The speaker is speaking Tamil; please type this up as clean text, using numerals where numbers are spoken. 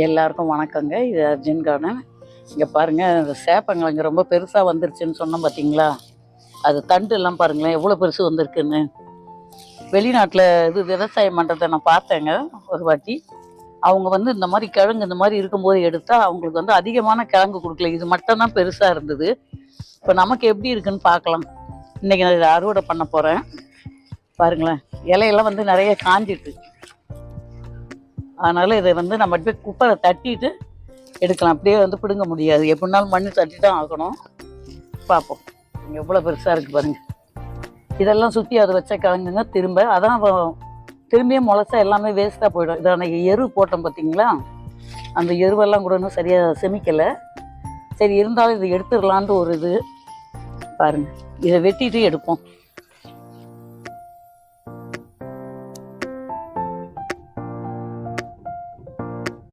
எல்லாருக்கும் வணக்கங்க. இது அர்ஜுன் கார்டன். இங்கே பாருங்கள், இந்த சேப்பங்கிழங்கு ரொம்ப பெருசாக வந்துருச்சுன்னு சொன்னோம் பார்த்தீங்களா? அது தண்டு எல்லாம் பாருங்களேன் எவ்வளோ பெருசு வந்திருக்குன்னு. வெளிநாட்டில் இது விவசாயம் பண்ணுறதை நான் பார்த்தேங்க ஒரு வாட்டி. அவங்க வந்து இந்த மாதிரி கிழங்கு இந்த மாதிரி இருக்கும்போது எடுத்தால் அவங்களுக்கு வந்து அதிகமான கிழங்கு கொடுக்கல. இது மட்டும்தான் பெருசாக இருந்தது. இப்போ நமக்கு எப்படி இருக்குன்னு பார்க்கலாம். இன்றைக்கி நான் இதை அறுவடை பண்ண போகிறேன். பாருங்களேன், இலையெல்லாம் வந்து நிறைய காஞ்சிட்டு, அதனால் இதை வந்து நம்ம போய் குப்பரை தட்டிட்டு எடுக்கலாம். அப்படியே வந்து பிடுங்க முடியாது, எப்படினாலும் மண்ணு தட்டி தான் ஆகணும். பார்ப்போம், எவ்வளோ பெருசாக இருக்குது பாருங்கள். இதெல்லாம் சுற்றி அதை வச்ச கிழங்குங்க. அதான் திரும்பியும் முளைச்சா எல்லாமே வேஸ்ட்டாக போயிடும். இதை அன்றைக்கி எரு போட்டோம் பார்த்தீங்களா? அந்த எருவெல்லாம் கூட இன்னும் சரியாக செமிக்கலை. சரி, இருந்தாலும் இதை எடுத்துடலான்ட்டு ஒரு இது. பாருங்கள், இதை வெட்டிட்டு எடுப்போம்.